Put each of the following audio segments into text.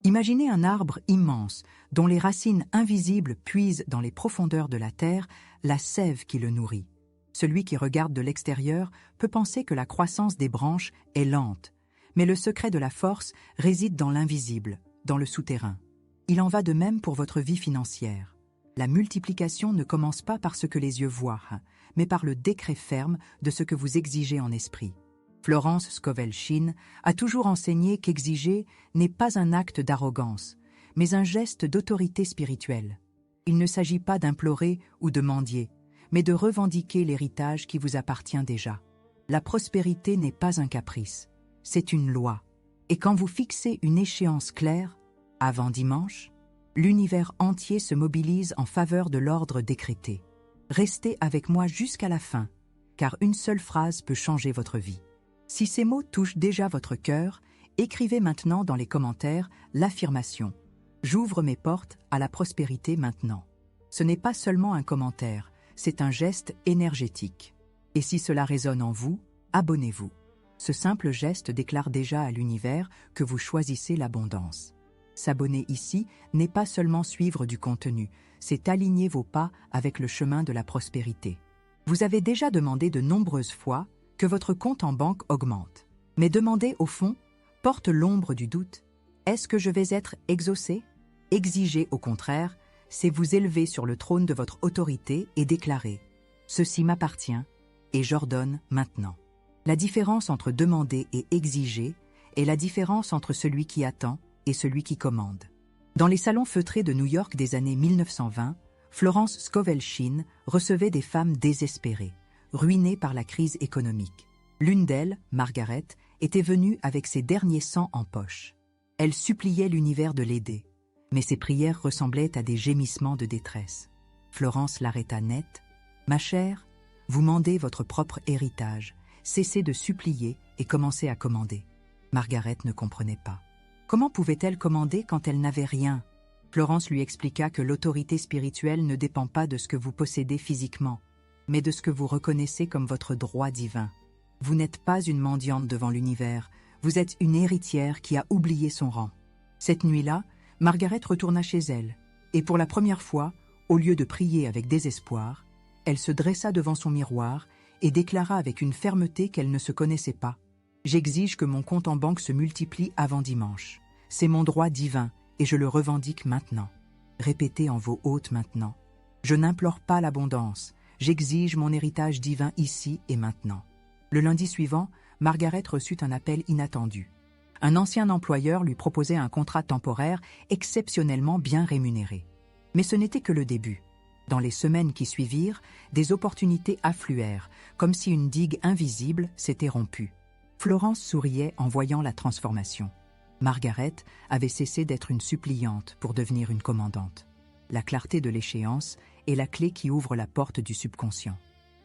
Imaginez un arbre immense, dont les racines invisibles puisent dans les profondeurs de la terre la sève qui le nourrit. Celui qui regarde de l'extérieur peut penser que la croissance des branches est lente, mais le secret de la force réside dans l'invisible, dans le souterrain. Il en va de même pour votre vie financière. La multiplication ne commence pas par ce que les yeux voient, mais par le décret ferme de ce que vous exigez en esprit. Florence Scovel Shinn a toujours enseigné qu'exiger n'est pas un acte d'arrogance, mais un geste d'autorité spirituelle. Il ne s'agit pas d'implorer ou de mendier, mais de revendiquer l'héritage qui vous appartient déjà. La prospérité n'est pas un caprice, c'est une loi. Et quand vous fixez une échéance claire, avant dimanche, l'univers entier se mobilise en faveur de l'ordre décrété. Restez avec moi jusqu'à la fin, car une seule phrase peut changer votre vie. Si ces mots touchent déjà votre cœur, écrivez maintenant dans les commentaires l'affirmation « J'ouvre mes portes à la prospérité maintenant ». Ce n'est pas seulement un commentaire, c'est un geste énergétique. Et si cela résonne en vous, abonnez-vous. Ce simple geste déclare déjà à l'univers que vous choisissez l'abondance. S'abonner ici n'est pas seulement suivre du contenu, c'est aligner vos pas avec le chemin de la prospérité. Vous avez déjà demandé de nombreuses fois que votre compte en banque augmente. Mais demander, au fond, porte l'ombre du doute. Est-ce que je vais être exaucé? Exiger, au contraire, c'est vous élever sur le trône de votre autorité et déclarer « Ceci m'appartient et j'ordonne maintenant ». La différence entre demander et exiger est la différence entre celui qui attend et celui qui commande. Dans les salons feutrés de New York des années 1920, Florence Scovel Shinn recevait des femmes désespérées, ruinées par la crise économique. L'une d'elles, Margaret, était venue avec ses derniers cents en poche. Elle suppliait l'univers de l'aider, mais ses prières ressemblaient à des gémissements de détresse. Florence l'arrêta net. « Ma chère, vous mandez votre propre héritage, cessez de supplier et commencez à commander. » Margaret ne comprenait pas. Comment pouvait-elle commander quand elle n'avait rien? Florence lui expliqua que l'autorité spirituelle ne dépend pas de ce que vous possédez physiquement, mais de ce que vous reconnaissez comme votre droit divin. Vous n'êtes pas une mendiante devant l'univers, vous êtes une héritière qui a oublié son rang. Cette nuit-là, Margaret retourna chez elle, et pour la première fois, au lieu de prier avec désespoir, elle se dressa devant son miroir et déclara avec une fermeté qu'elle ne se connaissait pas. « J'exige que mon compte en banque se multiplie avant dimanche. C'est mon droit divin et je le revendique maintenant. » Répétez en voix haute maintenant. « Je n'implore pas l'abondance, j'exige mon héritage divin ici et maintenant. » Le lundi suivant, Margaret reçut un appel inattendu. Un ancien employeur lui proposait un contrat temporaire exceptionnellement bien rémunéré. Mais ce n'était que le début. Dans les semaines qui suivirent, des opportunités affluèrent, comme si une digue invisible s'était rompue. Florence souriait en voyant la transformation. Margaret avait cessé d'être une suppliante pour devenir une commandante. La clarté de l'échéance est la clé qui ouvre la porte du subconscient.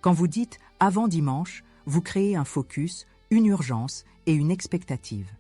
Quand vous dites « avant dimanche », vous créez un focus, une urgence et une expectative.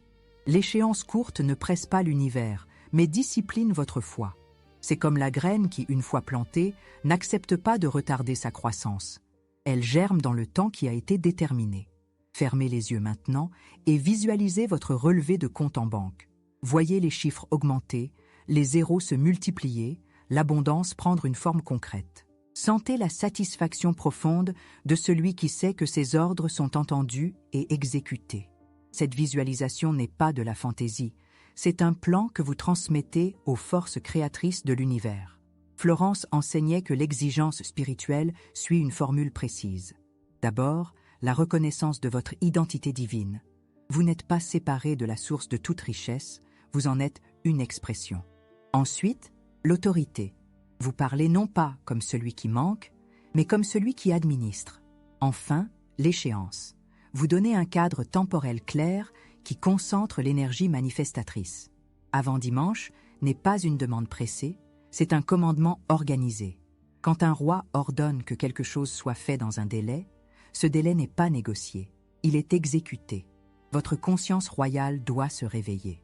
L'échéance courte ne presse pas l'univers, mais discipline votre foi. C'est comme la graine qui, une fois plantée, n'accepte pas de retarder sa croissance. Elle germe dans le temps qui a été déterminé. Fermez les yeux maintenant et visualisez votre relevé de compte en banque. Voyez les chiffres augmenter, les zéros se multiplier, l'abondance prendre une forme concrète. Sentez la satisfaction profonde de celui qui sait que ses ordres sont entendus et exécutés. Cette visualisation n'est pas de la fantaisie, c'est un plan que vous transmettez aux forces créatrices de l'univers. Florence enseignait que l'exigence spirituelle suit une formule précise. D'abord, la reconnaissance de votre identité divine. Vous n'êtes pas séparé de la source de toute richesse, vous en êtes une expression. Ensuite, l'autorité. Vous parlez non pas comme celui qui manque, mais comme celui qui administre. Enfin, l'échéance. Vous donnez un cadre temporel clair qui concentre l'énergie manifestatrice. Avant dimanche n'est pas une demande pressée, c'est un commandement organisé. Quand un roi ordonne que quelque chose soit fait dans un délai, ce délai n'est pas négocié, il est exécuté. Votre conscience royale doit se réveiller.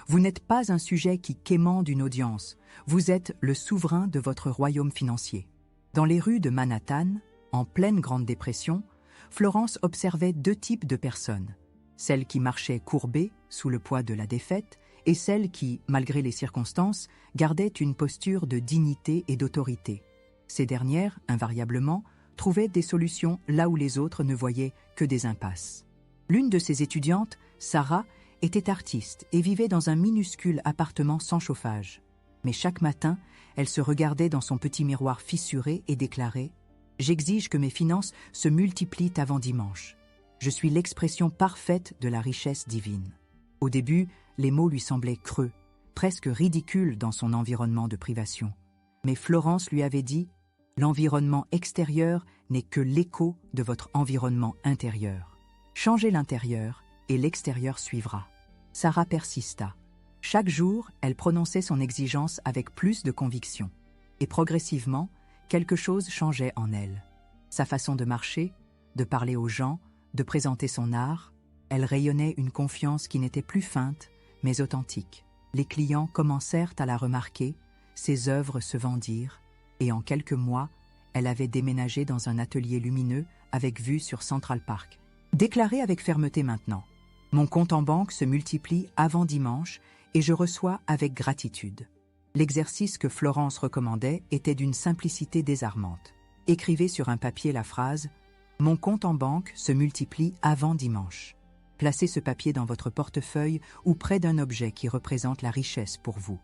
Vous n'êtes pas un sujet qui quémande une audience, vous êtes le souverain de votre royaume financier. Dans les rues de Manhattan, en pleine Grande Dépression, Florence observait deux types de personnes. Celles qui marchaient courbées sous le poids de la défaite et celles qui, malgré les circonstances, gardaient une posture de dignité et d'autorité. Ces dernières, invariablement, trouvaient des solutions là où les autres ne voyaient que des impasses. L'une de ces étudiantes, Sarah, était artiste et vivait dans un minuscule appartement sans chauffage. Mais chaque matin, elle se regardait dans son petit miroir fissuré et déclarait « J'exige que mes finances se multiplient avant dimanche. Je suis l'expression parfaite de la richesse divine. » Au début, les mots lui semblaient creux, presque ridicules dans son environnement de privation. Mais Florence lui avait dit « L'environnement extérieur n'est que l'écho de votre environnement intérieur. Changez l'intérieur et l'extérieur suivra. » Sarah persista. Chaque jour, elle prononçait son exigence avec plus de conviction. Et progressivement, quelque chose changeait en elle. Sa façon de marcher, de parler aux gens, de présenter son art, elle rayonnait une confiance qui n'était plus feinte, mais authentique. Les clients commencèrent à la remarquer, ses œuvres se vendirent, et en quelques mois, elle avait déménagé dans un atelier lumineux avec vue sur Central Park. Déclarez avec fermeté maintenant. Mon compte en banque se multiplie avant dimanche et je reçois avec gratitude. L'exercice que Florence recommandait était d'une simplicité désarmante. Écrivez sur un papier la phrase « Mon compte en banque se multiplie avant dimanche ». Placez ce papier dans votre portefeuille ou près d'un objet qui représente la richesse pour vous.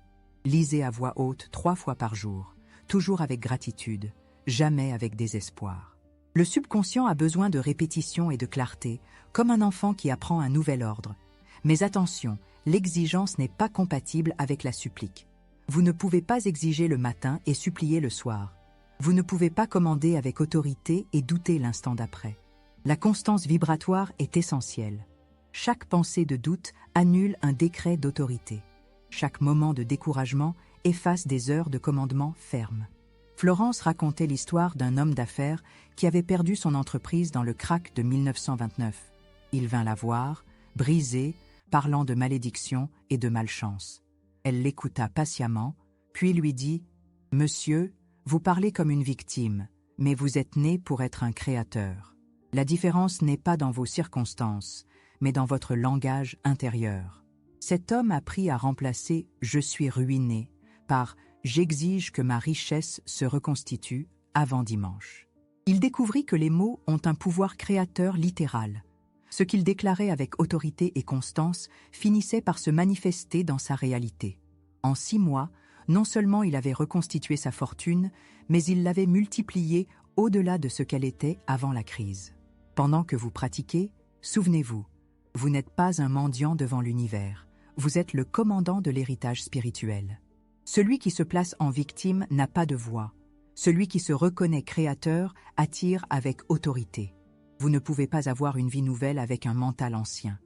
Lisez à voix haute 3 fois par jour, toujours avec gratitude, jamais avec désespoir. Le subconscient a besoin de répétition et de clarté, comme un enfant qui apprend un nouvel ordre. Mais attention, l'exigence n'est pas compatible avec la supplique. Vous ne pouvez pas exiger le matin et supplier le soir. Vous ne pouvez pas commander avec autorité et douter l'instant d'après. La constance vibratoire est essentielle. Chaque pensée de doute annule un décret d'autorité. Chaque moment de découragement efface des heures de commandement ferme. Florence racontait l'histoire d'un homme d'affaires qui avait perdu son entreprise dans le krach de 1929. Il vint la voir, brisé, parlant de malédiction et de malchance. Elle l'écouta patiemment, puis lui dit « Monsieur, vous parlez comme une victime, mais vous êtes né pour être un créateur. La différence n'est pas dans vos circonstances, mais dans votre langage intérieur. » Cet homme apprit à remplacer « je suis ruiné » par « j'exige que ma richesse se reconstitue avant dimanche ». Il découvrit que les mots ont un pouvoir créateur littéral. Ce qu'il déclarait avec autorité et constance finissait par se manifester dans sa réalité. En 6 mois, non seulement il avait reconstitué sa fortune, mais il l'avait multipliée au-delà de ce qu'elle était avant la crise. Pendant que vous pratiquez, souvenez-vous, vous n'êtes pas un mendiant devant l'univers, vous êtes le commandant de l'héritage spirituel. Celui qui se place en victime n'a pas de voix. Celui qui se reconnaît créateur attire avec autorité. Vous ne pouvez pas avoir une vie nouvelle avec un mental ancien.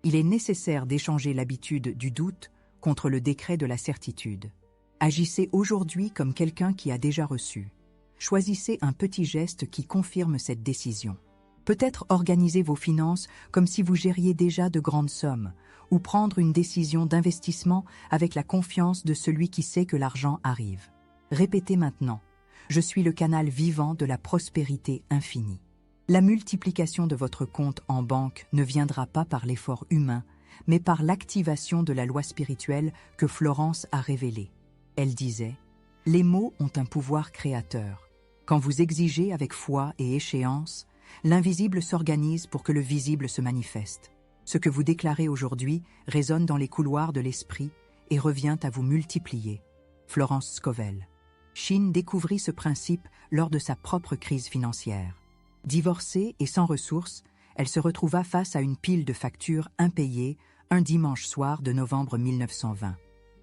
Il est nécessaire d'échanger l'habitude du doute contre le décret de la certitude. Agissez aujourd'hui comme quelqu'un qui a déjà reçu. Choisissez un petit geste qui confirme cette décision. Peut-être organiser vos finances comme si vous gériez déjà de grandes sommes, ou prendre une décision d'investissement avec la confiance de celui qui sait que l'argent arrive. Répétez maintenant. Je suis le canal vivant de la prospérité infinie. La multiplication de votre compte en banque ne viendra pas par l'effort humain, mais par l'activation de la loi spirituelle que Florence a révélée. Elle disait « Les mots ont un pouvoir créateur. Quand vous exigez avec foi et échéance, l'invisible s'organise pour que le visible se manifeste. Ce que vous déclarez aujourd'hui résonne dans les couloirs de l'esprit et revient à vous multiplier. » Florence Scovel. Shin découvrit ce principe lors de sa propre crise financière. Divorcée et sans ressources, elle se retrouva face à une pile de factures impayées un dimanche soir de novembre 1920.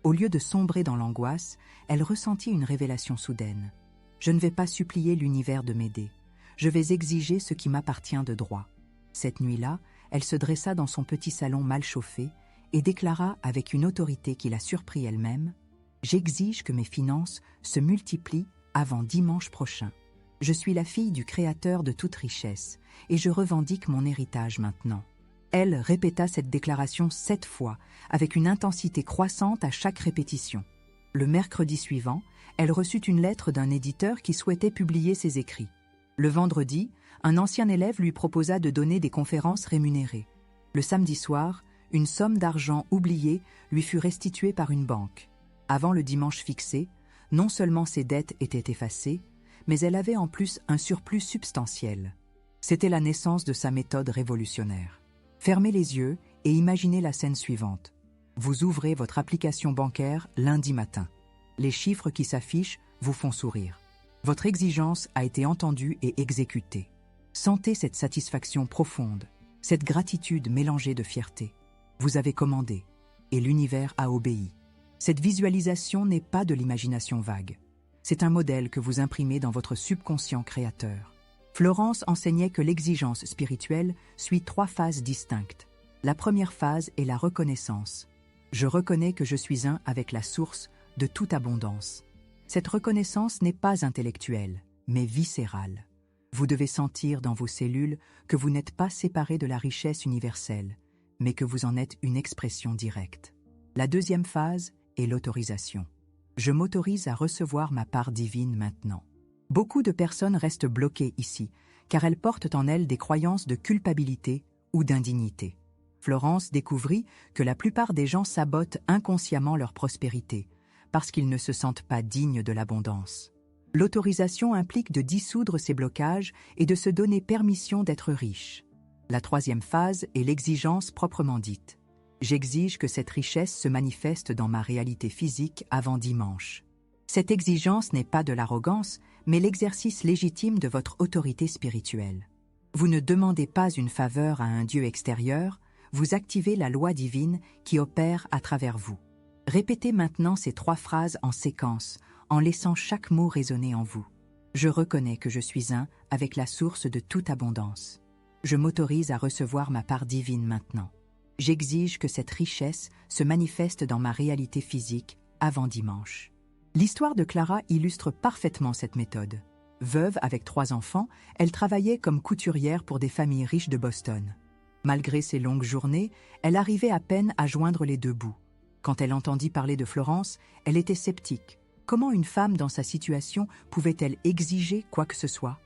Au lieu de sombrer dans l'angoisse, elle ressentit une révélation soudaine. « Je ne vais pas supplier l'univers de m'aider. Je vais exiger ce qui m'appartient de droit. » Cette nuit-là, elle se dressa dans son petit salon mal chauffé et déclara avec une autorité qui la surprit elle-même « J'exige que mes finances se multiplient avant dimanche prochain. Je suis la fille du Créateur de toute richesse et je revendique mon héritage maintenant. » Elle répéta cette déclaration 7 fois, avec une intensité croissante à chaque répétition. Le mercredi suivant, elle reçut une lettre d'un éditeur qui souhaitait publier ses écrits. Le vendredi, un ancien élève lui proposa de donner des conférences rémunérées. Le samedi soir, Une somme d'argent oubliée lui fut restituée par une banque. Avant le dimanche fixé, non seulement ses dettes étaient effacées, mais elle avait en plus un surplus substantiel. C'était la naissance de sa méthode révolutionnaire. Fermez les yeux et imaginez la scène suivante. Vous ouvrez votre application bancaire lundi matin. Les chiffres qui s'affichent vous font sourire. Votre exigence a été entendue et exécutée. Sentez cette satisfaction profonde, cette gratitude mélangée de fierté. Vous avez commandé, et l'univers a obéi. Cette visualisation n'est pas de l'imagination vague. C'est un modèle que vous imprimez dans votre subconscient créateur. Florence enseignait que l'exigence spirituelle suit 3 phases distinctes. La première phase est la reconnaissance. Je reconnais que je suis un avec la source de toute abondance. Cette reconnaissance n'est pas intellectuelle, mais viscérale. Vous devez sentir dans vos cellules que vous n'êtes pas séparé de la richesse universelle, mais que vous en êtes une expression directe. La deuxième phase est l'autorisation. Je m'autorise à recevoir ma part divine maintenant. Beaucoup de personnes restent bloquées ici, car elles portent en elles des croyances de culpabilité ou d'indignité. Florence découvrit que la plupart des gens sabotent inconsciemment leur prospérité, parce qu'ils ne se sentent pas dignes de l'abondance. L'autorisation implique de dissoudre ces blocages et de se donner permission d'être riche. La troisième phase est l'exigence proprement dite. J'exige que cette richesse se manifeste dans ma réalité physique avant dimanche. Cette exigence n'est pas de l'arrogance, mais l'exercice légitime de votre autorité spirituelle. Vous ne demandez pas une faveur à un Dieu extérieur, vous activez la loi divine qui opère à travers vous. Répétez maintenant ces 3 phrases en séquence, en laissant chaque mot résonner en vous. Je reconnais que je suis un avec la source de toute abondance. Je m'autorise à recevoir ma part divine maintenant. J'exige que cette richesse se manifeste dans ma réalité physique avant dimanche. L'histoire de Clara illustre parfaitement cette méthode. Veuve avec 3 enfants, elle travaillait comme couturière pour des familles riches de Boston. Malgré ses longues journées, elle arrivait à peine à joindre les 2 bouts. Quand elle entendit parler de Florence, elle était sceptique. Comment une femme dans sa situation pouvait-elle exiger quoi que ce soit?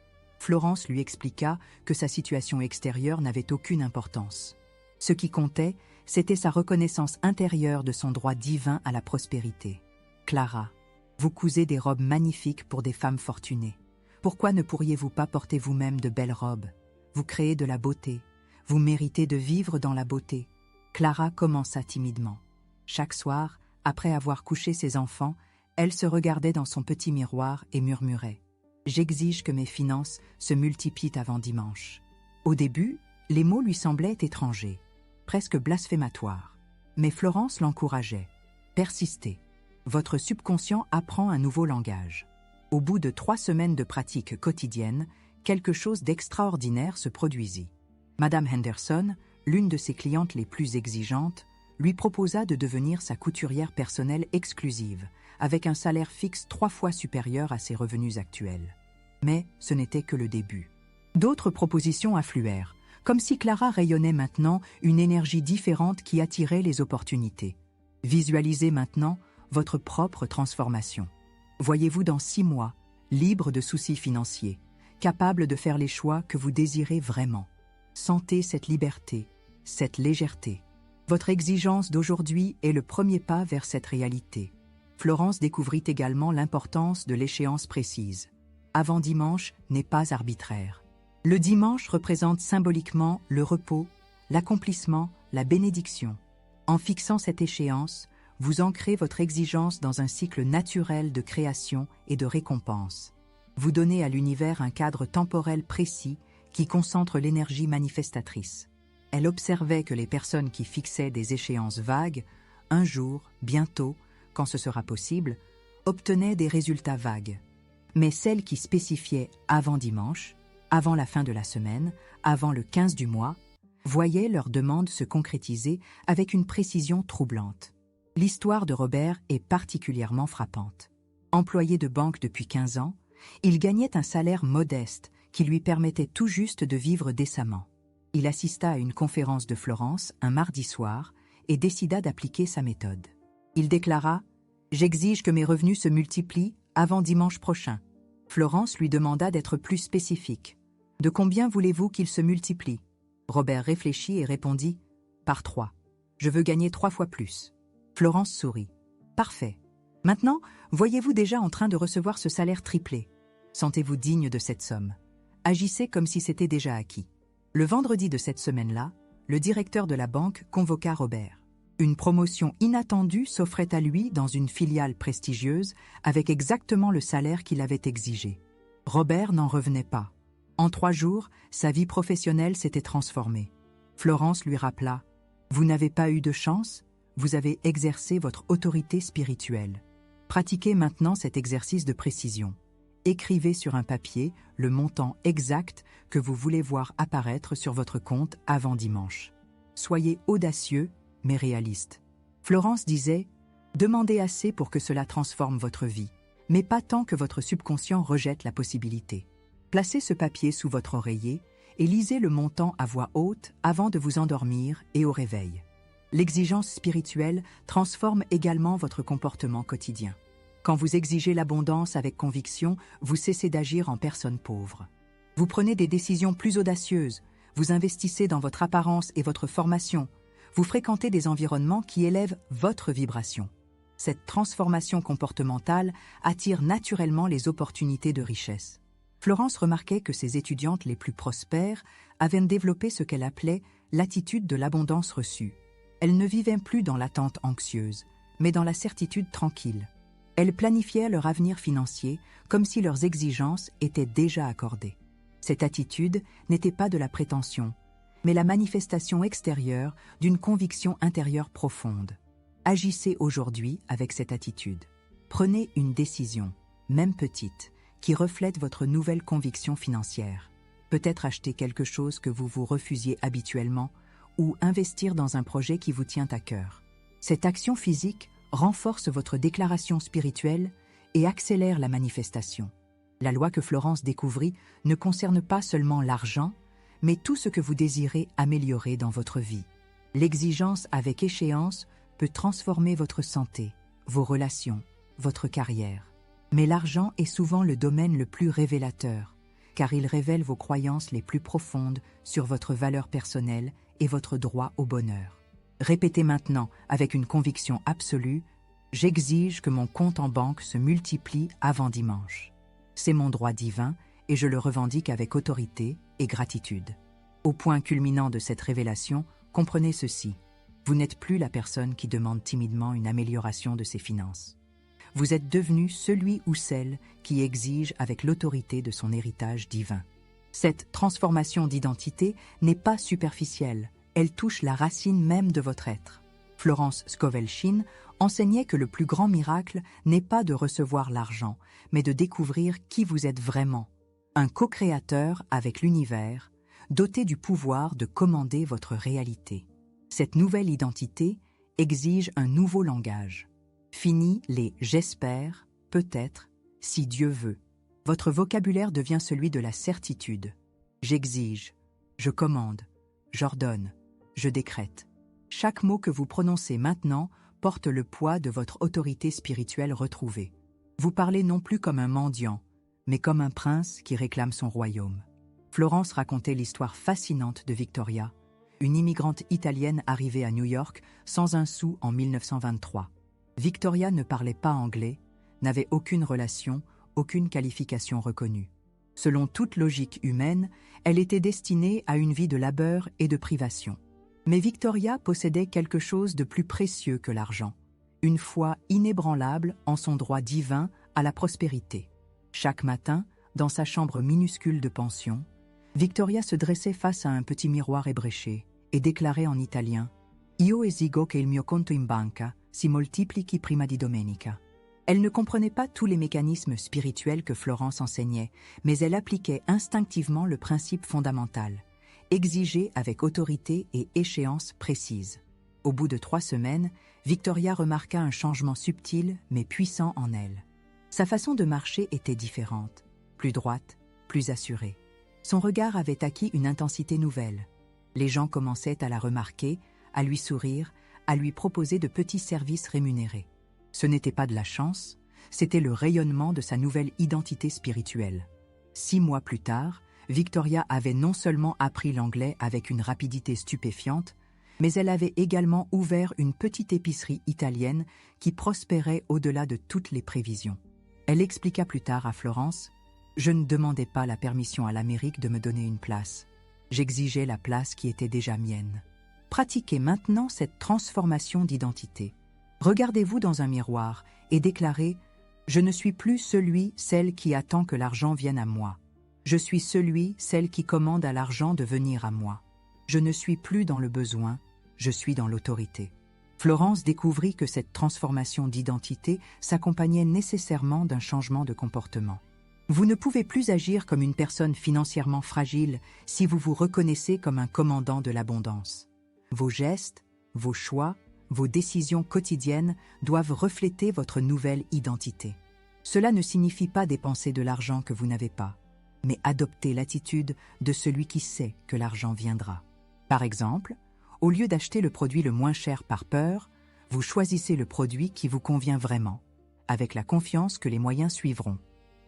Florence lui expliqua que sa situation extérieure n'avait aucune importance. Ce qui comptait, c'était sa reconnaissance intérieure de son droit divin à la prospérité. Clara, vous cousez des robes magnifiques pour des femmes fortunées. Pourquoi ne pourriez-vous pas porter vous-même de belles robes? Vous créez de la beauté. Vous méritez de vivre dans la beauté. Clara commença timidement. Chaque soir, après avoir couché ses enfants, elle se regardait dans son petit miroir et murmurait « J'exige que mes finances se multiplient avant dimanche. » Au début, les mots lui semblaient étrangers, presque blasphématoires. Mais Florence l'encourageait. « Persistez. Votre subconscient apprend un nouveau langage. » Au bout de 3 semaines de pratique quotidienne, quelque chose d'extraordinaire se produisit. Madame Henderson, l'une de ses clientes les plus exigeantes, lui proposa de devenir sa couturière personnelle exclusive, avec un salaire fixe 3 fois supérieur à ses revenus actuels. Mais ce n'était que le début. D'autres propositions affluèrent, comme si Clara rayonnait maintenant une énergie différente qui attirait les opportunités. Visualisez maintenant votre propre transformation. Voyez-vous dans 6 mois, libre de soucis financiers, capable de faire les choix que vous désirez vraiment. Sentez cette liberté, cette légèreté. Votre exigence d'aujourd'hui est le premier pas vers cette réalité. Florence découvrit également l'importance de l'échéance précise. Avant dimanche n'est pas arbitraire. Le dimanche représente symboliquement le repos, l'accomplissement, la bénédiction. En fixant cette échéance, vous ancrez votre exigence dans un cycle naturel de création et de récompense. Vous donnez à l'univers un cadre temporel précis qui concentre l'énergie manifestatrice. Elle observait que les personnes qui fixaient des échéances vagues, un jour, bientôt, quand ce sera possible, obtenaient des résultats vagues. Mais celles qui spécifiaient avant dimanche, avant la fin de la semaine, avant le 15 du mois, voyaient leurs demandes se concrétiser avec une précision troublante. L'histoire de Robert est particulièrement frappante. Employé de banque depuis 15 ans, il gagnait un salaire modeste qui lui permettait tout juste de vivre décemment. Il assista à une conférence de Florence un mardi soir et décida d'appliquer sa méthode. Il déclara « J'exige que mes revenus se multiplient avant dimanche prochain. » Florence lui demanda d'être plus spécifique. « De combien voulez-vous qu'ils se multiplient ?» Robert réfléchit et répondit « Par 3. » Je veux gagner 3 fois plus. Florence sourit. Parfait. Maintenant, voyez-vous déjà en train de recevoir ce salaire triplé. Sentez-vous digne de cette somme. Agissez comme si c'était déjà acquis. Le vendredi de cette semaine-là, le directeur de la banque convoqua Robert. Une promotion inattendue s'offrait à lui dans une filiale prestigieuse avec exactement le salaire qu'il avait exigé. Robert n'en revenait pas. En 3 jours, sa vie professionnelle s'était transformée. Florence lui rappela « Vous n'avez pas eu de chance, vous avez exercé votre autorité spirituelle. Pratiquez maintenant cet exercice de précision. Écrivez sur un papier le montant exact que vous voulez voir apparaître sur votre compte avant dimanche. Soyez audacieux, mais réaliste. » Florence disait « Demandez assez pour que cela transforme votre vie, mais pas tant que votre subconscient rejette la possibilité. Placez ce papier sous votre oreiller et lisez le montant à voix haute avant de vous endormir et au réveil. » L'exigence spirituelle transforme également votre comportement quotidien. Quand vous exigez l'abondance avec conviction, vous cessez d'agir en personne pauvre. Vous prenez des décisions plus audacieuses, vous investissez dans votre apparence et votre formation, vous fréquentez des environnements qui élèvent votre vibration. Cette transformation comportementale attire naturellement les opportunités de richesse. Florence remarquait que ses étudiantes les plus prospères avaient développé ce qu'elle appelait l'attitude de l'abondance reçue. Elles ne vivaient plus dans l'attente anxieuse, mais dans la certitude tranquille. Elles planifiaient leur avenir financier comme si leurs exigences étaient déjà accordées. Cette attitude n'était pas de la prétention, mais la manifestation extérieure d'une conviction intérieure profonde. Agissez aujourd'hui avec cette attitude. Prenez une décision, même petite, qui reflète votre nouvelle conviction financière. Peut-être acheter quelque chose que vous vous refusiez habituellement ou investir dans un projet qui vous tient à cœur. Cette action physique renforce votre déclaration spirituelle et accélère la manifestation. La loi que Florence découvrit ne concerne pas seulement l'argent, mais tout ce que vous désirez améliorer dans votre vie. L'exigence avec échéance peut transformer votre santé, vos relations, votre carrière. Mais l'argent est souvent le domaine le plus révélateur, car il révèle vos croyances les plus profondes sur votre valeur personnelle et votre droit au bonheur. Répétez maintenant, avec une conviction absolue, « J'exige que mon compte en banque se multiplie avant dimanche. C'est mon droit divin et je le revendique avec autorité et gratitude. » Au point culminant de cette révélation, comprenez ceci. Vous n'êtes plus la personne qui demande timidement une amélioration de ses finances. Vous êtes devenu celui ou celle qui exige avec l'autorité de son héritage divin. Cette transformation d'identité n'est pas superficielle, elle touche la racine même de votre être. Florence Scovel-Shinn enseignait que le plus grand miracle n'est pas de recevoir l'argent, mais de découvrir qui vous êtes vraiment. Un co-créateur avec l'univers, doté du pouvoir de commander votre réalité. Cette nouvelle identité exige un nouveau langage. Fini les « j'espère »,« peut-être »,« si Dieu veut ». Votre vocabulaire devient celui de la certitude. J'exige, je commande, j'ordonne, je décrète. Chaque mot que vous prononcez maintenant porte le poids de votre autorité spirituelle retrouvée. Vous parlez non plus comme un mendiant, mais comme un prince qui réclame son royaume. Florence racontait l'histoire fascinante de Victoria, une immigrante italienne arrivée à New York sans un sou en 1923. Victoria ne parlait pas anglais, n'avait aucune relation, aucune qualification reconnue. Selon toute logique humaine, elle était destinée à une vie de labeur et de privation. Mais Victoria possédait quelque chose de plus précieux que l'argent, une foi inébranlable en son droit divin à la prospérité. Chaque matin, dans sa chambre minuscule de pension, Victoria se dressait face à un petit miroir ébréché et déclarait en italien « Io esigo che il mio conto in banca si moltiplichi prima di domenica ». Elle ne comprenait pas tous les mécanismes spirituels que Florence enseignait, mais elle appliquait instinctivement le principe fondamental, exiger avec autorité et échéance précise. Au bout de 3 semaines, Victoria remarqua un changement subtil mais puissant en elle. Sa façon de marcher était différente, plus droite, plus assurée. Son regard avait acquis une intensité nouvelle. Les gens commençaient à la remarquer, à lui sourire, à lui proposer de petits services rémunérés. Ce n'était pas de la chance, c'était le rayonnement de sa nouvelle identité spirituelle. 6 mois plus tard, Victoria avait non seulement appris l'anglais avec une rapidité stupéfiante, Mais elle avait également ouvert une petite épicerie italienne qui prospérait au-delà de toutes les prévisions. Elle expliqua plus tard à Florence: « Je ne demandais pas la permission à l'Amérique de me donner une place. J'exigeais la place qui était déjà mienne. » Pratiquez maintenant cette transformation d'identité. Regardez-vous dans un miroir et déclarez: « Je ne suis plus celui, celle qui attend que l'argent vienne à moi. Je suis celui, celle qui commande à l'argent de venir à moi. Je ne suis plus dans le besoin, je suis dans l'autorité. » Florence découvrit que cette transformation d'identité s'accompagnait nécessairement d'un changement de comportement. Vous ne pouvez plus agir comme une personne financièrement fragile si vous vous reconnaissez comme un commandant de l'abondance. Vos gestes, vos choix, vos décisions quotidiennes doivent refléter votre nouvelle identité. Cela ne signifie pas dépenser de l'argent que vous n'avez pas, mais adopter l'attitude de celui qui sait que l'argent viendra. Par exemple, au lieu d'acheter le produit le moins cher par peur, vous choisissez le produit qui vous convient vraiment, avec la confiance que les moyens suivront.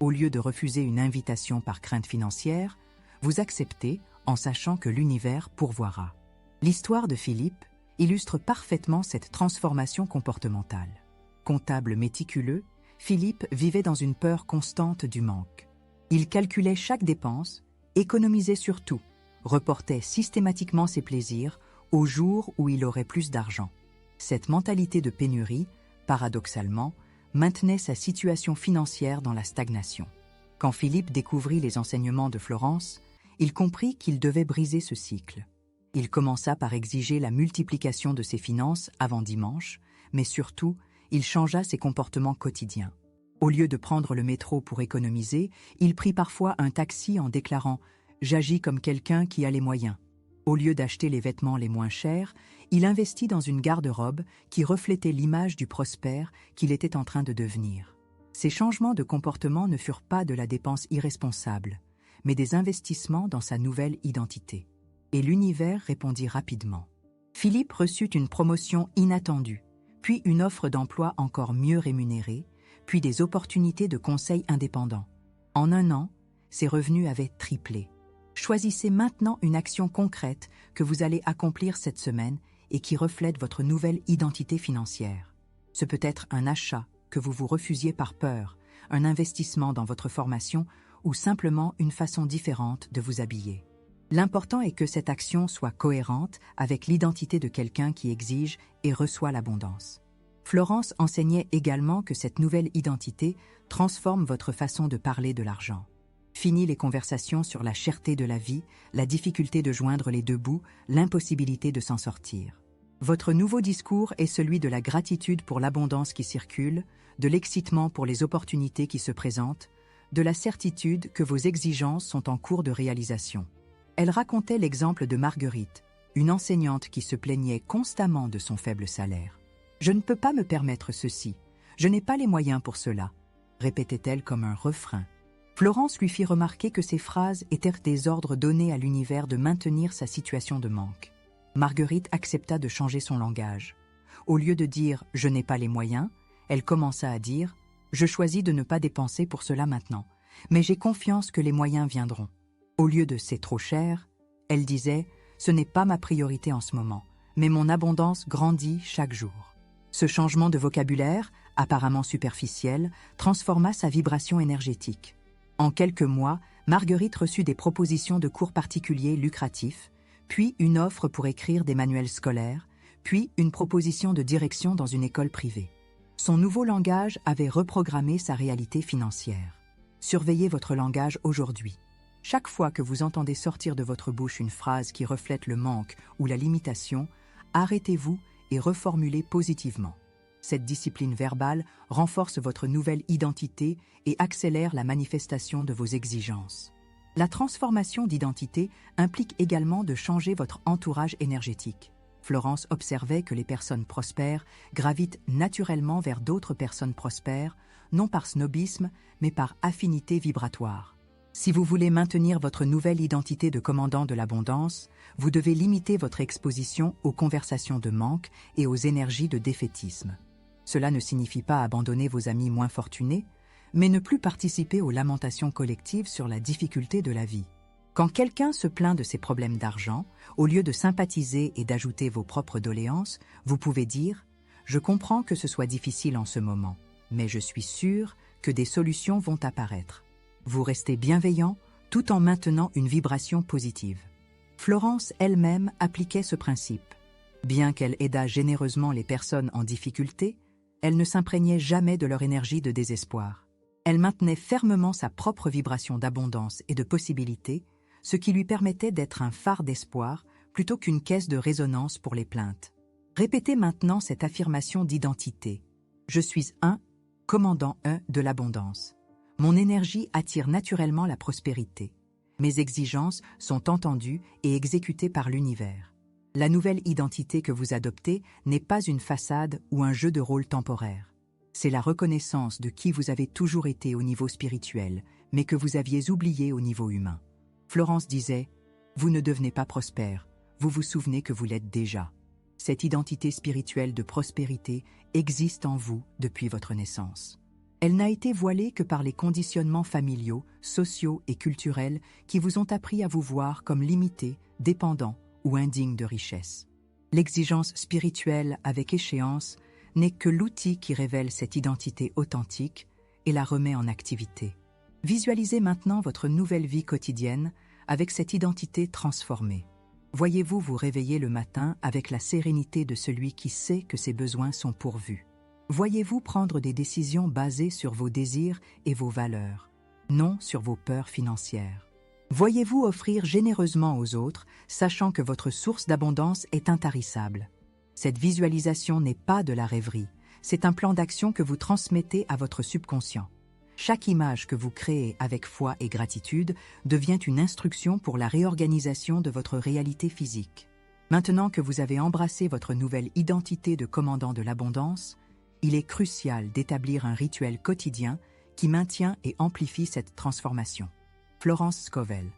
Au lieu de refuser une invitation par crainte financière, vous acceptez en sachant que l'univers pourvoira. L'histoire de Philippe illustre parfaitement cette transformation comportementale. Comptable méticuleux, Philippe vivait dans une peur constante du manque. Il calculait chaque dépense, économisait sur tout, reportait systématiquement ses plaisirs au jour où il aurait plus d'argent. Cette mentalité de pénurie, paradoxalement, maintenait sa situation financière dans la stagnation. Quand Philippe découvrit les enseignements de Florence, il comprit qu'il devait briser ce cycle. Il commença par exiger la multiplication de ses finances avant dimanche, mais surtout, il changea ses comportements quotidiens. Au lieu de prendre le métro pour économiser, il prit parfois un taxi en déclarant « J'agis comme quelqu'un qui a les moyens ». Au lieu d'acheter les vêtements les moins chers, il investit dans une garde-robe qui reflétait l'image du prospère qu'il était en train de devenir. Ces changements de comportement ne furent pas de la dépense irresponsable, mais des investissements dans sa nouvelle identité. Et l'univers répondit rapidement. Philippe reçut une promotion inattendue, puis une offre d'emploi encore mieux rémunérée, puis des opportunités de conseil indépendant. En un an, ses revenus avaient triplé. Choisissez maintenant une action concrète que vous allez accomplir cette semaine et qui reflète votre nouvelle identité financière. Ce peut être un achat que vous vous refusiez par peur, un investissement dans votre formation ou simplement une façon différente de vous habiller. L'important est que cette action soit cohérente avec l'identité de quelqu'un qui exige et reçoit l'abondance. Florence enseignait également que cette nouvelle identité transforme votre façon de parler de l'argent. Fini les conversations sur la cherté de la vie, la difficulté de joindre les deux bouts, l'impossibilité de s'en sortir. Votre nouveau discours est celui de la gratitude pour l'abondance qui circule, de l'excitement pour les opportunités qui se présentent, de la certitude que vos exigences sont en cours de réalisation. Elle racontait l'exemple de Marguerite, une enseignante qui se plaignait constamment de son faible salaire. « Je ne peux pas me permettre ceci, je n'ai pas les moyens pour cela », répétait-elle comme un refrain. Florence lui fit remarquer que ces phrases étaient des ordres donnés à l'univers de maintenir sa situation de manque. Marguerite accepta de changer son langage. Au lieu de dire « je n'ai pas les moyens », elle commença à dire « je choisis de ne pas dépenser pour cela maintenant, mais j'ai confiance que les moyens viendront ». Au lieu de « c'est trop cher », elle disait « ce n'est pas ma priorité en ce moment, mais mon abondance grandit chaque jour ». Ce changement de vocabulaire, apparemment superficiel, transforma sa vibration énergétique. En quelques mois, Marguerite reçut des propositions de cours particuliers lucratifs, puis une offre pour écrire des manuels scolaires, puis une proposition de direction dans une école privée. Son nouveau langage avait reprogrammé sa réalité financière. Surveillez votre langage aujourd'hui. Chaque fois que vous entendez sortir de votre bouche une phrase qui reflète le manque ou la limitation, arrêtez-vous et reformulez positivement. Cette discipline verbale renforce votre nouvelle identité et accélère la manifestation de vos exigences. La transformation d'identité implique également de changer votre entourage énergétique. Florence observait que les personnes prospères gravitent naturellement vers d'autres personnes prospères, non par snobisme, mais par affinité vibratoire. Si vous voulez maintenir votre nouvelle identité de commandant de l'abondance, vous devez limiter votre exposition aux conversations de manque et aux énergies de défaitisme. Cela ne signifie pas abandonner vos amis moins fortunés, mais ne plus participer aux lamentations collectives sur la difficulté de la vie. Quand quelqu'un se plaint de ses problèmes d'argent, au lieu de sympathiser et d'ajouter vos propres doléances, vous pouvez dire « Je comprends que ce soit difficile en ce moment, mais je suis sûr que des solutions vont apparaître. » Vous restez bienveillant tout en maintenant une vibration positive. Florence elle-même appliquait ce principe. Bien qu'elle aidât généreusement les personnes en difficulté, elle ne s'imprégnait jamais de leur énergie de désespoir. Elle maintenait fermement sa propre vibration d'abondance et de possibilités, ce qui lui permettait d'être un phare d'espoir plutôt qu'une caisse de résonance pour les plaintes. Répétez maintenant cette affirmation d'identité. Je suis un commandant de l'abondance. Mon énergie attire naturellement la prospérité. Mes exigences sont entendues et exécutées par l'univers. La nouvelle identité que vous adoptez n'est pas une façade ou un jeu de rôle temporaire. C'est la reconnaissance de qui vous avez toujours été au niveau spirituel, mais que vous aviez oublié au niveau humain. Florence disait « Vous ne devenez pas prospère, vous vous souvenez que vous l'êtes déjà. » Cette identité spirituelle de prospérité existe en vous depuis votre naissance. Elle n'a été voilée que par les conditionnements familiaux, sociaux et culturels qui vous ont appris à vous voir comme limité, dépendant ou indigne de richesse. L'exigence spirituelle avec échéance n'est que l'outil qui révèle cette identité authentique et la remet en activité. Visualisez maintenant votre nouvelle vie quotidienne avec cette identité transformée. Voyez-vous vous réveiller le matin avec la sérénité de celui qui sait que ses besoins sont pourvus. Voyez-vous prendre des décisions basées sur vos désirs et vos valeurs, non sur vos peurs financières. Voyez-vous offrir généreusement aux autres, sachant que votre source d'abondance est intarissable. Cette visualisation n'est pas de la rêverie, c'est un plan d'action que vous transmettez à votre subconscient. Chaque image que vous créez avec foi et gratitude devient une instruction pour la réorganisation de votre réalité physique. Maintenant que vous avez embrassé votre nouvelle identité de commandant de l'abondance, il est crucial d'établir un rituel quotidien qui maintient et amplifie cette transformation. Florence Scovel.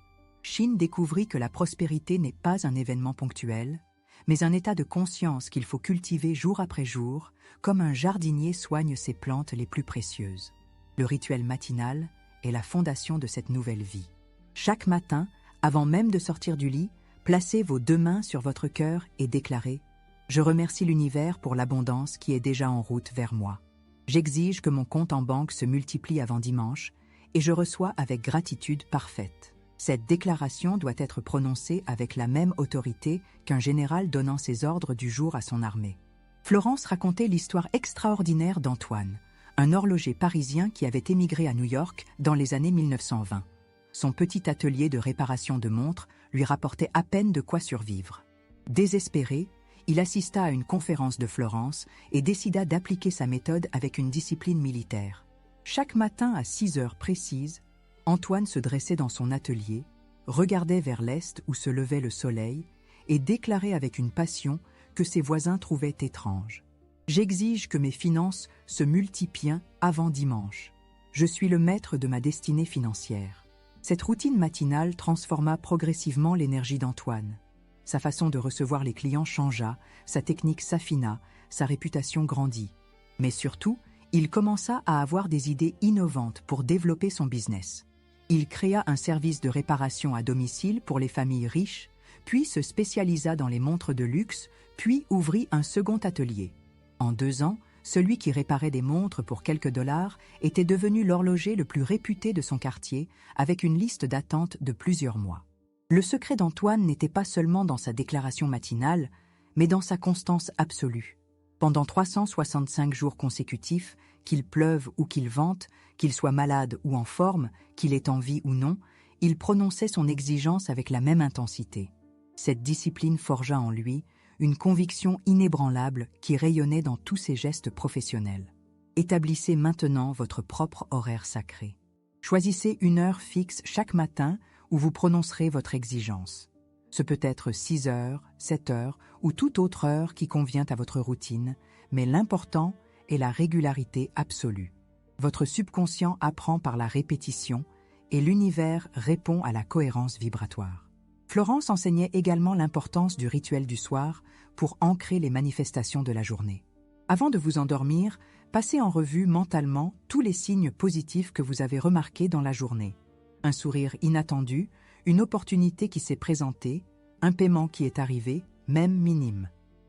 Shin découvrit que la prospérité n'est pas un événement ponctuel, mais un état de conscience qu'il faut cultiver jour après jour, comme un jardinier soigne ses plantes les plus précieuses. Le rituel matinal est la fondation de cette nouvelle vie. Chaque matin, avant même de sortir du lit, placez vos 2 mains sur votre cœur et déclarez « Je remercie l'univers pour l'abondance qui est déjà en route vers moi. J'exige que mon compte en banque se multiplie avant dimanche et je reçois avec gratitude parfaite. » Cette déclaration doit être prononcée avec la même autorité qu'un général donnant ses ordres du jour à son armée. Florence racontait l'histoire extraordinaire d'Antoine, un horloger parisien qui avait émigré à New York dans les années 1920. Son petit atelier de réparation de montres lui rapportait à peine de quoi survivre. Désespéré, il assista à une conférence de Florence et décida d'appliquer sa méthode avec une discipline militaire. Chaque matin à 6 heures précises, Antoine se dressait dans son atelier, regardait vers l'est où se levait le soleil et déclarait avec une passion que ses voisins trouvaient étrange. « J'exige que mes finances se multiplient avant dimanche. Je suis le maître de ma destinée financière. » Cette routine matinale transforma progressivement l'énergie d'Antoine. Sa façon de recevoir les clients changea, sa technique s'affina, sa réputation grandit. Mais surtout, il commença à avoir des idées innovantes pour développer son business. Il créa un service de réparation à domicile pour les familles riches, puis se spécialisa dans les montres de luxe, puis ouvrit un second atelier. En 2 ans, celui qui réparait des montres pour quelques dollars était devenu l'horloger le plus réputé de son quartier, avec une liste d'attente de plusieurs mois. Le secret d'Antoine n'était pas seulement dans sa déclaration matinale, mais dans sa constance absolue. Pendant 365 jours consécutifs, qu'il pleuve ou qu'il vente, qu'il soit malade ou en forme, qu'il ait envie ou non, il prononçait son exigence avec la même intensité. Cette discipline forgea en lui une conviction inébranlable qui rayonnait dans tous ses gestes professionnels. Établissez maintenant votre propre horaire sacré. Choisissez une heure fixe chaque matin où vous prononcerez votre exigence. Ce peut être 6 heures, 7 heures ou toute autre heure qui convient à votre routine, mais l'important est la régularité absolue. Votre subconscient apprend par la répétition et l'univers répond à la cohérence vibratoire. Florence enseignait également l'importance du rituel du soir pour ancrer les manifestations de la journée. Avant de vous endormir, passez en revue mentalement tous les signes positifs que vous avez remarqués dans la journée. Un sourire inattendu, une opportunité qui s'est présentée, un paiement qui est arrivé, même minime.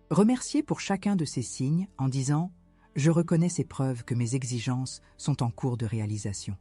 Remerciez pour chacun de ces signes en disant « Je reconnais ces preuves que mes exigences sont en cours de réalisation ».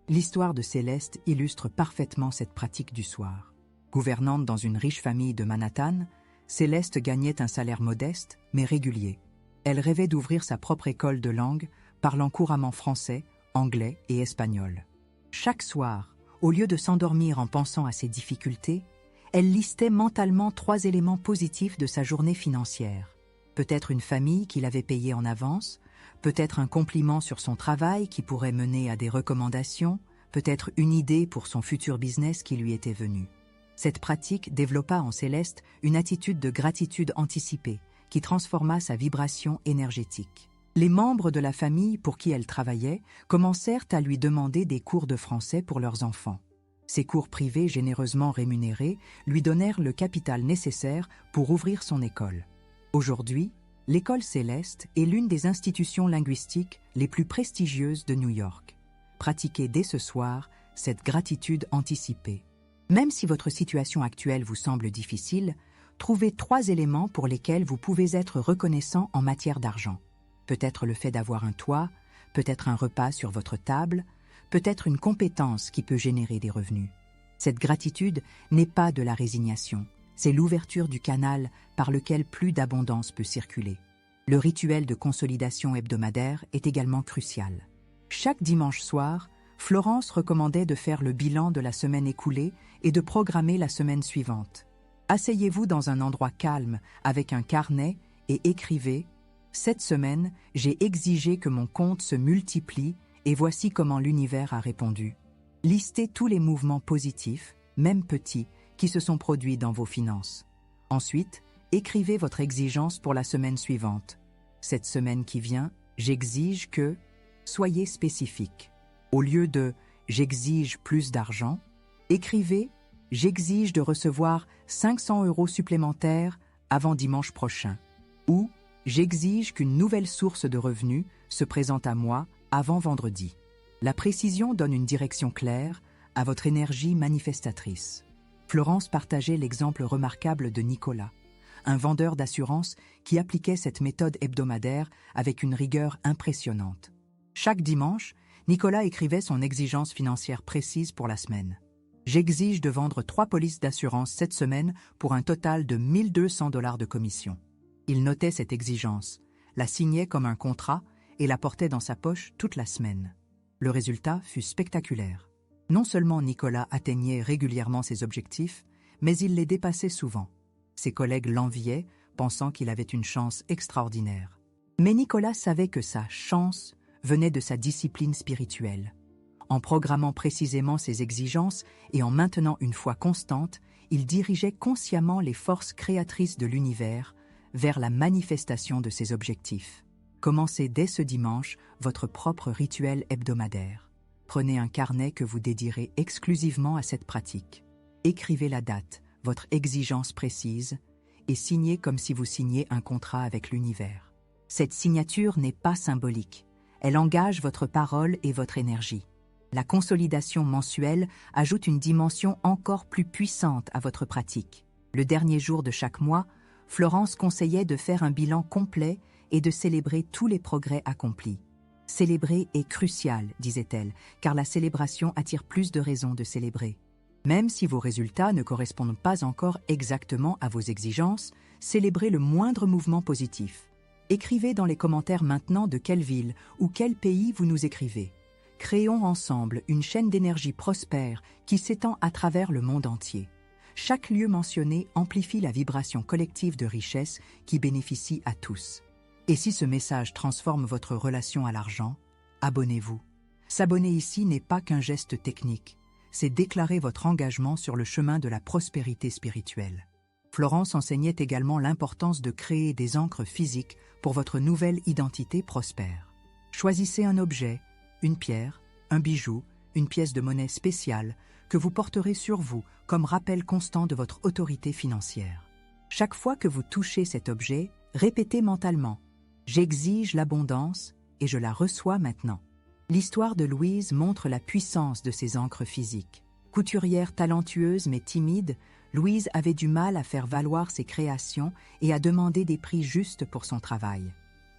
L'histoire de Céleste illustre parfaitement cette pratique du soir. Gouvernante dans une riche famille de Manhattan, Céleste gagnait un salaire modeste, mais régulier. Elle rêvait d'ouvrir sa propre école de langue, parlant couramment français, anglais et espagnol. Chaque soir, au lieu de s'endormir en pensant à ses difficultés, elle listait mentalement 3 éléments positifs de sa journée financière. Peut-être une famille qu'il avait payée en avance, peut-être un compliment sur son travail qui pourrait mener à des recommandations, peut-être une idée pour son futur business qui lui était venue. Cette pratique développa en Céleste une attitude de gratitude anticipée qui transforma sa vibration énergétique. Les membres de la famille pour qui elle travaillait commencèrent à lui demander des cours de français pour leurs enfants. Ces cours privés généreusement rémunérés lui donnèrent le capital nécessaire pour ouvrir son école. Aujourd'hui, l'école Céleste est l'une des institutions linguistiques les plus prestigieuses de New York. Pratiquez dès ce soir cette gratitude anticipée. Même si votre situation actuelle vous semble difficile, trouvez 3 éléments pour lesquels vous pouvez être reconnaissant en matière d'argent. Peut-être le fait d'avoir un toit, peut-être un repas sur votre table, peut-être une compétence qui peut générer des revenus. Cette gratitude n'est pas de la résignation, c'est l'ouverture du canal par lequel plus d'abondance peut circuler. Le rituel de consolidation hebdomadaire est également crucial. Chaque dimanche soir, Florence recommandait de faire le bilan de la semaine écoulée et de programmer la semaine suivante. Asseyez-vous dans un endroit calme avec un carnet et écrivez « Cette semaine, j'ai exigé que mon compte se multiplie et voici comment l'univers a répondu ». Listez tous les mouvements positifs, même petits, qui se sont produits dans vos finances. Ensuite, écrivez votre exigence pour la semaine suivante. Cette semaine qui vient, j'exige que… Soyez spécifique. Au lieu de « j'exige plus d'argent », écrivez « j'exige de recevoir 500 € supplémentaires avant dimanche prochain » ou « j'exige qu'une nouvelle source de revenus se présente à moi avant vendredi ». La précision donne une direction claire à votre énergie manifestatrice. Florence partageait l'exemple remarquable de Nicolas, un vendeur d'assurance qui appliquait cette méthode hebdomadaire avec une rigueur impressionnante. Chaque dimanche, Nicolas écrivait son exigence financière précise pour la semaine. J'exige de vendre 3 polices d'assurance cette semaine pour un total de 1 200 $ de commission. Il notait cette exigence, la signait comme un contrat et la portait dans sa poche toute la semaine. Le résultat fut spectaculaire. Non seulement Nicolas atteignait régulièrement ses objectifs, mais il les dépassait souvent. Ses collègues l'enviaient, pensant qu'il avait une chance extraordinaire. Mais Nicolas savait que sa chance venait de sa discipline spirituelle. En programmant précisément ses exigences et en maintenant une foi constante, il dirigeait consciemment les forces créatrices de l'univers vers la manifestation de ses objectifs. Commencez dès ce dimanche votre propre rituel hebdomadaire. Prenez un carnet que vous dédierez exclusivement à cette pratique. Écrivez la date, votre exigence précise, et signez comme si vous signiez un contrat avec l'univers. Cette signature n'est pas symbolique. Elle engage votre parole et votre énergie. La consolidation mensuelle ajoute une dimension encore plus puissante à votre pratique. Le dernier jour de chaque mois, Florence conseillait de faire un bilan complet et de célébrer tous les progrès accomplis. Célébrer est crucial, disait-elle, car la célébration attire plus de raisons de célébrer. Même si vos résultats ne correspondent pas encore exactement à vos exigences, célébrez le moindre mouvement positif. Écrivez dans les commentaires maintenant de quelle ville ou quel pays vous nous écrivez. Créons ensemble une chaîne d'énergie prospère qui s'étend à travers le monde entier. Chaque lieu mentionné amplifie la vibration collective de richesse qui bénéficie à tous. Et si ce message transforme votre relation à l'argent, abonnez-vous. S'abonner ici n'est pas qu'un geste technique, c'est déclarer votre engagement sur le chemin de la prospérité spirituelle. Florence enseignait également l'importance de créer des ancres physiques pour votre nouvelle identité prospère. Choisissez un objet, une pierre, un bijou, une pièce de monnaie spéciale que vous porterez sur vous comme rappel constant de votre autorité financière. Chaque fois que vous touchez cet objet, répétez mentalement « J'exige l'abondance et je la reçois maintenant ». L'histoire de Louise montre la puissance de ces ancres physiques. Couturière talentueuse mais timide, Louise avait du mal à faire valoir ses créations et à demander des prix justes pour son travail.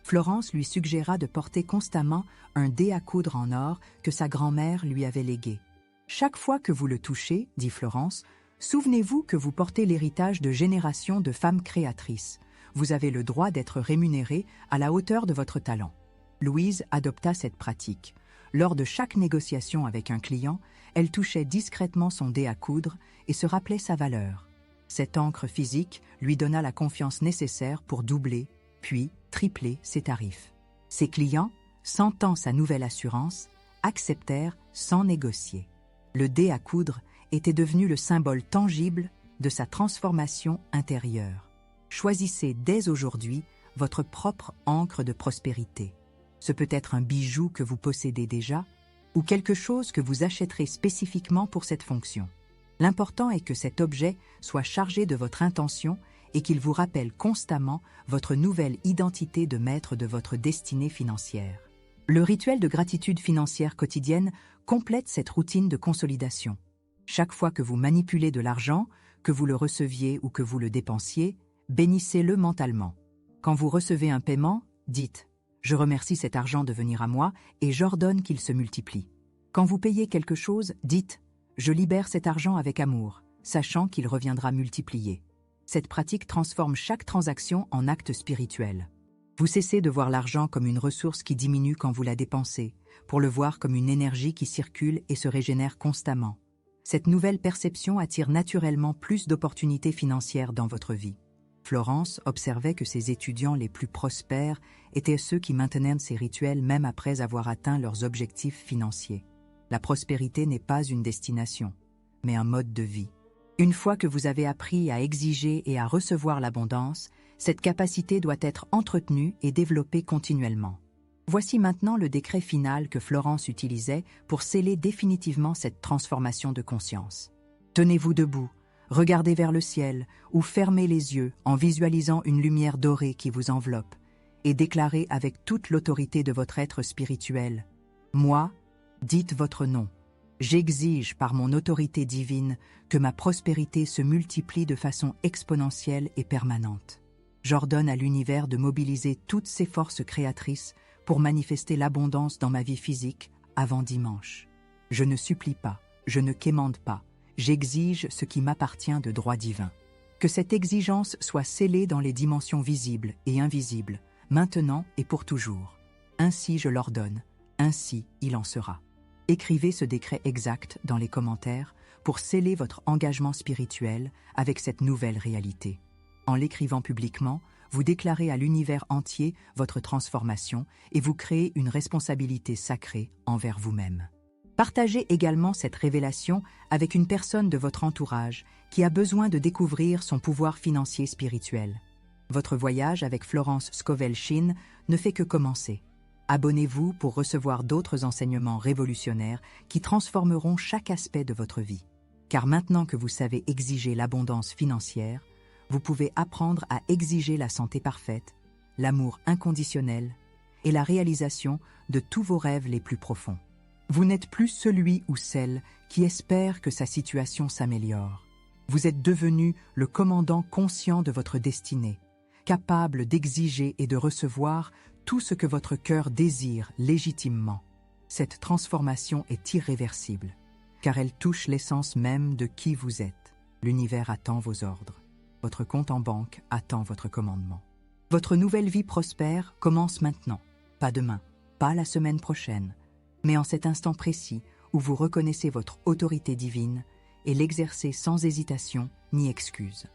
Florence lui suggéra de porter constamment un dé à coudre en or que sa grand-mère lui avait légué. « Chaque fois que vous le touchez, dit Florence, souvenez-vous que vous portez l'héritage de générations de femmes créatrices. Vous avez le droit d'être rémunérée à la hauteur de votre talent. » Louise adopta cette pratique. Lors de chaque négociation avec un client, elle touchait discrètement son dé à coudre et se rappelait sa valeur. Cette encre physique lui donna la confiance nécessaire pour doubler, puis tripler ses tarifs. Ses clients, sentant sa nouvelle assurance, acceptèrent sans négocier. Le dé à coudre était devenu le symbole tangible de sa transformation intérieure. Choisissez dès aujourd'hui votre propre encre de prospérité. Ce peut être un bijou que vous possédez déjà ou quelque chose que vous achèterez spécifiquement pour cette fonction. L'important est que cet objet soit chargé de votre intention et qu'il vous rappelle constamment votre nouvelle identité de maître de votre destinée financière. Le rituel de gratitude financière quotidienne complète cette routine de consolidation. Chaque fois que vous manipulez de l'argent, que vous le receviez ou que vous le dépensiez, bénissez-le mentalement. Quand vous recevez un paiement, dites « Je remercie cet argent de venir à moi et j'ordonne qu'il se multiplie ». Quand vous payez quelque chose, dites « Je libère cet argent avec amour, sachant qu'il reviendra multiplié ». Cette pratique transforme chaque transaction en acte spirituel. Vous cessez de voir l'argent comme une ressource qui diminue quand vous la dépensez, pour le voir comme une énergie qui circule et se régénère constamment. Cette nouvelle perception attire naturellement plus d'opportunités financières dans votre vie. Florence observait que ses étudiants les plus prospères étaient ceux qui maintenaient ces rituels même après avoir atteint leurs objectifs financiers. La prospérité n'est pas une destination, mais un mode de vie. Une fois que vous avez appris à exiger et à recevoir l'abondance, cette capacité doit être entretenue et développée continuellement. Voici maintenant le décret final que Florence utilisait pour sceller définitivement cette transformation de conscience. Tenez-vous debout, regardez vers le ciel ou fermez les yeux en visualisant une lumière dorée qui vous enveloppe et déclarez avec toute l'autorité de votre être spirituel « Moi, dites votre nom. J'exige par mon autorité divine que ma prospérité se multiplie de façon exponentielle et permanente. J'ordonne à l'univers de mobiliser toutes ses forces créatrices pour manifester l'abondance dans ma vie physique avant dimanche. Je ne supplie pas, je ne quémande pas, j'exige ce qui m'appartient de droit divin. Que cette exigence soit scellée dans les dimensions visibles et invisibles, maintenant et pour toujours. Ainsi je l'ordonne, ainsi il en sera. Écrivez ce décret exact dans les commentaires pour sceller votre engagement spirituel avec cette nouvelle réalité. En l'écrivant publiquement, vous déclarez à l'univers entier votre transformation et vous créez une responsabilité sacrée envers vous-même. Partagez également cette révélation avec une personne de votre entourage qui a besoin de découvrir son pouvoir financier spirituel. Votre voyage avec Florence Scovel-Shinn ne fait que commencer. Abonnez-vous pour recevoir d'autres enseignements révolutionnaires qui transformeront chaque aspect de votre vie. Car maintenant que vous savez exiger l'abondance financière, vous pouvez apprendre à exiger la santé parfaite, l'amour inconditionnel et la réalisation de tous vos rêves les plus profonds. Vous n'êtes plus celui ou celle qui espère que sa situation s'améliore. Vous êtes devenu le commandant conscient de votre destinée, capable d'exiger et de recevoir tout ce que votre cœur désire légitimement. Cette transformation est irréversible, car elle touche l'essence même de qui vous êtes. L'univers attend vos ordres. Votre compte en banque attend votre commandement. Votre nouvelle vie prospère commence maintenant, pas demain, pas la semaine prochaine, mais en cet instant précis où vous reconnaissez votre autorité divine et l'exercez sans hésitation ni excuse.